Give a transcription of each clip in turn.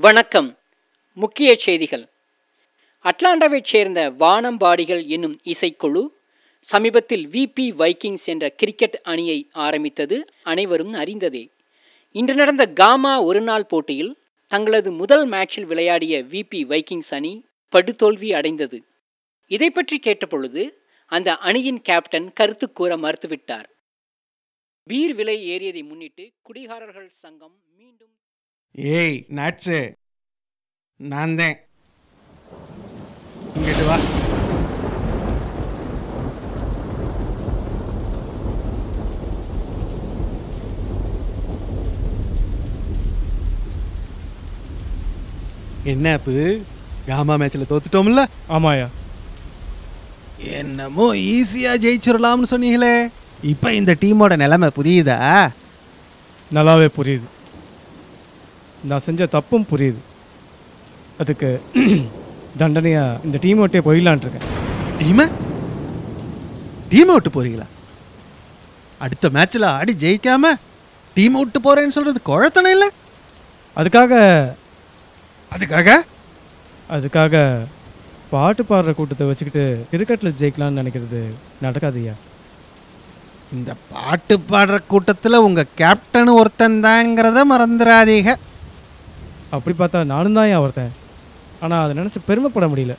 வணக்கம். முக்கிய செய்திகள். அட்லாண்டாவைச் சேர்ந்த வானம்பாடிகள் என்னும் இசைக்குழு சமீபத்தில் விபி வைக்கிங்ஸ் என்ற கிரிக்கெட் அணியை ஆரம்பித்தது அனைவரும் அறிந்ததே. இன்று நடந்த காமா ஒருநாள் போட்டியில் தங்களது முதல் மேட்சில் விளையாடிய விபி வைக்கிங்ஸ் அணி படுதோல்வி அடைந்தது. இதை பற்றி கேட்டபொழுது அந்த அணியின் கேப்டன் கருத்து கூற மறுத்துவிட்டார். பீர் விலை ஏறியதை முன்னிட்டு குடிகாரர்கள் சங்கம் மீண்டும் ஏய் நாட்ஸு, நான் தான். இங்கிட்டு வா. என்ன அப்பு, காமா மேட்ச்ல தோத்துட்டோம்ல? ஆமாயா. என்னமோ ஈஸியா ஜெயிச்சிடலாம்னு சொன்னீங்களே, இப்ப இந்த டீமோட நிலைமை புரியுதா? நல்லாவே புரியுது. நான் செஞ்ச தப்பும் புரியுது. அதுக்கு தண்டனையா இந்த டீம் விட்டே போயிடலான் இருக்கேன். டீமை விட்டு போறீங்களா? அடுத்த மேட்ச்ல ஆடி ஜெயிக்காம டீமை விட்டு போறேன்னு சொல்றது குழத்தனை இல்லை? அதுக்காக பாட்டு பாடுற கூட்டத்தை வச்சுக்கிட்டு கிரிக்கெட்ல ஜெயிக்கலாம்னு நினைக்கிறது நடக்காதுயா. இந்த பாட்டு பாடுற கூட்டத்தில் உங்க கேப்டன் ஒருத்தன் தாங்கிறத மறந்துடாதீங்க. அப்படி பார்த்தா நானும் தான் ஏன் ஒருத்தன். ஆனால் அதை நினச்சி பெருமைப்பட முடியல.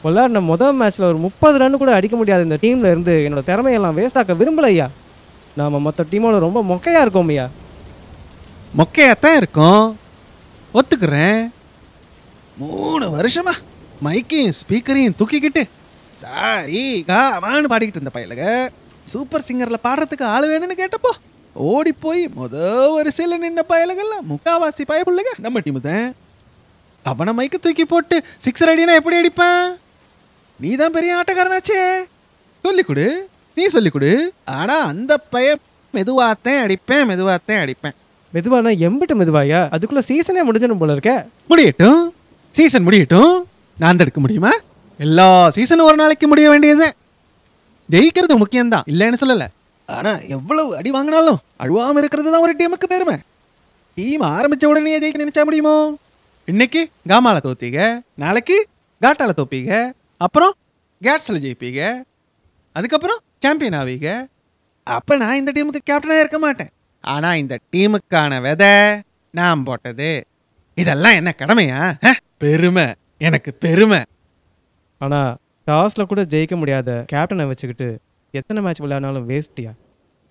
விளையாடின முதல் மேட்ச்சில் ஒரு 30 ரன் கூட அடிக்க முடியாத இந்த டீமில் இருந்து என்னோட திறமையெல்லாம் வேஸ்ட் ஆக்க விரும்பலையா. நாம் மற்ற டீமோட ரொம்ப மொக்கையாக இருக்கோம் ஐயா. மொக்கையாத்தான் இருக்கும், ஒத்துக்கிறேன். 3 வருஷமா மைக்கையும் ஸ்பீக்கரையும் தூக்கிக்கிட்டு சாரி காமான்னு பாடிக்கிட்டு இருந்த பயலுக சூப்பர் சிங்கரில் பாடுறதுக்கு ஆள் வேணும்னு கேட்டப்போ ஓடி போய் வரிசையில் நின்ன பயலுகள்லாம் முக்காவாசி பயப்புள்ளுங்க நம்ம டீமு தான். அவனை மைக்கு தூக்கி போட்டு 6 அடினா எப்படி அடிப்பான்? நீ தான் பெரிய ஆட்டக்காரனாச்சே, சொல்லிக் கொடு, நீ சொல்லிக் கொடு. ஆனால் அந்த பய மெதுவாத்தான் அடிப்பேன். மெதுவானா எம்பிட்டு மெதுவாயா? அதுக்குள்ளே சீசனே முடிஞ்சணும் போல இருக்க. முடியட்டும், சீசன் முடியட்டும். நான் தடுக்க முடியுமா? எல்லா சீசனும் ஒரு நாளைக்கு முடிய வேண்டியது. ஜெயிக்கிறது முக்கியம்தான், இல்லைன்னு சொல்லலை. ஆனால் எவ்வளவு அடி வாங்கினாலும் அழுவாமல் இருக்கிறது தான் ஒரு டீமுக்கு பெருமை. டீம் ஆரம்பித்த உடனே ஜெயிக்க நினைச்சா முடியுமோ? இன்னைக்கு காமால தோப்பீங்க, நாளைக்கு காட்டால தோப்பீங்க, அப்புறம் கேட்ஸில் ஜெயிப்பீங்க, அதுக்கப்புறம் சாம்பியன் ஆவீங்க. அப்போ நான் இந்த டீமுக்கு கேப்டனாக இருக்க மாட்டேன். ஆனால் இந்த டீமுக்கான விதை நான் போட்டது. இதெல்லாம் என்ன கடமையா? பெருமை, எனக்கு பெருமை. ஆனால் டாஸில் கூட ஜெயிக்க முடியாத கேப்டனை வச்சுக்கிட்டு எத்தனை மேட்ச் விளையாடினாலும் வேஸ்ட்டியா.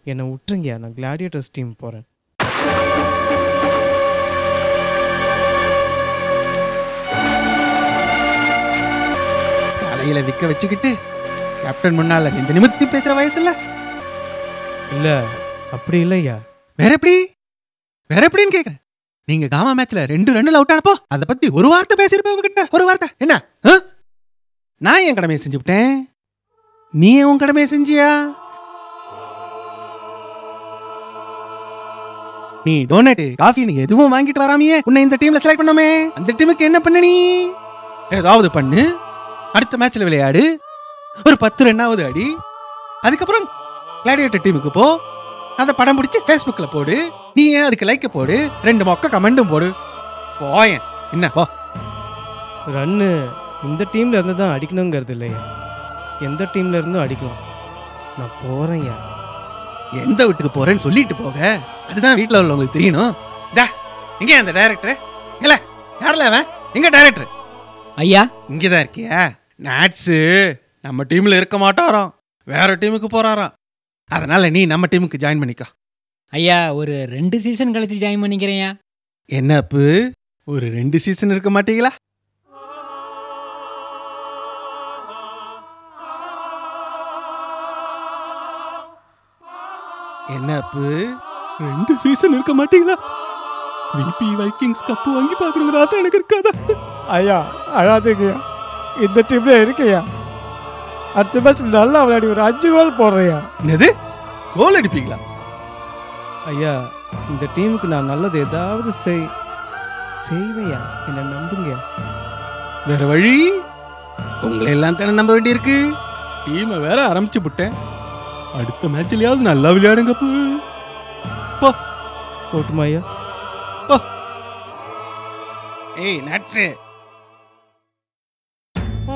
என்னை விட்டுருங்கயா, நான் கிளாடியேட்டர்ஸ் டீம் போகிறேன். தலையில விற்க வச்சுக்கிட்டு கேப்டன் முன்னால இந்த நிமித்தி பேசுற வயசு இல்ல. இல்லை அப்படி இல்லையா. வேற எப்படின்னு கேட்குறேன். நீங்க காமா மேட்ச்ல 2 ரன்ல அவுட் ஆனப்போ அதை பத்தி ஒரு வார்த்தை பேசியிருப்பேன் உங்ககிட்ட. ஒரு வார்த்தை என்ன? நான் என் கடமையை செஞ்சு விட்டேன், நீ உன் கடமையை செஞ்சியா? நீ டோனட் காஃபி நீ எதுவும் வாங்கிட்டு வராமையே உன்னை இந்த டீம்ல செலக்ட் பண்ணாமே. அந்த டீமுக்கு என்ன பண்ண? நீ ஏதாவது பண்ணு, அடுத்த மேட்ச்ல விளையாடு, ஒரு 10 ரன்னாவது அடி, அதுக்கப்புறம் கிளாடியேட்டர் டீமுக்கு போ, அதை படம் பிடிச்சி ஃபேஸ்புக்கில் போடு, நீ ஏன் அதுக்கு லைக்க போடு, 2 மொக்க கமெண்டும் போடு. போயேன் என்ன போ. ரன்னு இந்த டீமில் இருந்து தான் அடிக்கணுங்கிறது இல்லையா, எந்த டீமில் இருந்தும் அடிக்கலாம். நான் போகிறேன்யா. எந்த வீட்டுக்கு போகிறேன்னு சொல்லிட்டு போக, அதுதான் வீட்டில் உள்ளவங்களுக்கு தெரியணும். எங்கே அந்த டைரக்டரு? இல்லை யாரில் அவன்? எங்கே டைரக்டர்? ஐயா, இங்கே தான் இருக்கியா? நாட்ஸு நம்ம டீமில் இருக்க மாட்டாராம், வேற டீமுக்கு போகிறாராம். அதனால் நீ நம்ம டீமுக்கு ஜாயின் பண்ணிக்கோ. ஐயா, ஒரு 2 சீசன் கழிச்சு ஜாயின் பண்ணிக்கிறேன்யா. என்ன அப்பு, ஒரு 2 சீசன் இருக்க மாட்டீங்களா? என்ன அப்பு, 2 சீசன் இருக்க மாட்டீங்களா? விபி வைக்கிங்ஸ் கப்பு வாங்கி பார்க்கணுங்கிற ஆசை எனக்கு இருக்காதா? ஐயா அழாதீங்கய்யா, இந்த டீம்ல இருக்கையா. அடுத்த மேட்ச் நல்லா விளையாடி ஒரு 5 கோல் போடுறையா. என்னது, கோல் அடிப்பீங்களா? ஐயா, இந்த டீமுக்கு நான் நல்லது ஏதாவது செய்வையா, என்ன நம்புங்க. வேற வழி? உங்களை எல்லாம் தானே நம்ப வேண்டியிருக்கு. டீமை வேற ஆரம்பிச்சு விட்டேன். அடுத்த மேட்ச்லயாவது நல்லா விளையாடுங்க. போ போட்டுமா ஐயா? போ. ஏய் நட்ஸ்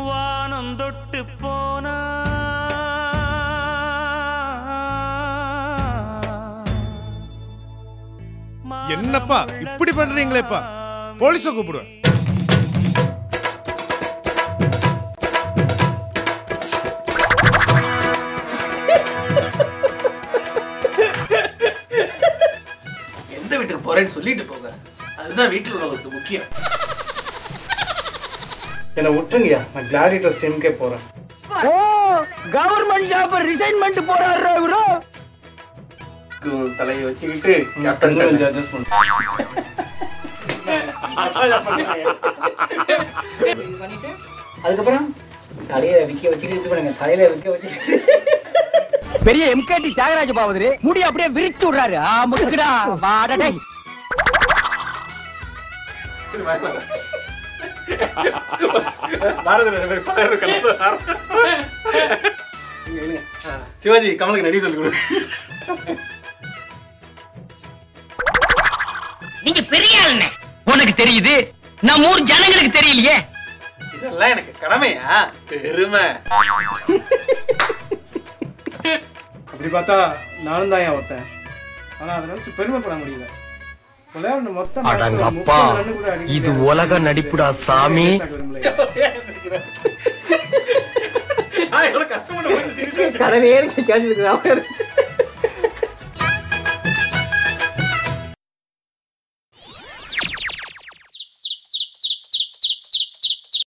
வானம் தொட்டு போனா என்னப்பா இப்படி பண்றீங்களேப்பா, போலீஸ கூப்பிடுவேன். எந்த வீட்டுக்கு போறேன்னு சொல்லிட்டு போங்க, அதுதான் வீட்டில் உள்ளவங்களுக்கு முக்கியம். என்னை விட்டுருங்கய்யா, நான் கிளாடிட்டர்ஸ் டீமுக்கே போகிறேன். ஓ கவர்மெண்ட் ஜாப் ரிசைன்மெண்ட் போறாரு ப்ரோ. தலையை வச்சுக்கிட்டு கேப்டன் அதுக்கப்புறம் தலையில விக்க வச்சுக்கிட்டு பண்ணுங்க, தலையில விக்க வச்சுக்கிட்டு பெரிய எம்கேடி தியாகராஜ பாவதரு முடி அப்படியே விரிச்சு விடுறாரு. முக்குடா வாடடே. சிவாஜி கமலுக்கு நடி சொல்லி கொடு. நீங்க பெரிய ஆளுங்க, உனக்கு தெரியுது, நம்ம ஊர் ஜனங்களுக்கு தெரியலையே. இதெல்லாம் எனக்கு கடமையா? பெருமை. அப்படி பார்த்தா நானும் தான் ஒருத்தன், ஆனால் அதை நினச்சி பெருமைப்பட முடியல. விளையாடு மொத்தம் அடங்கப்பா, இது உலக நடிப்புடா சாமி. நான் எவ்வளவு கஷ்டப்பட்டு கடனே கேட்டு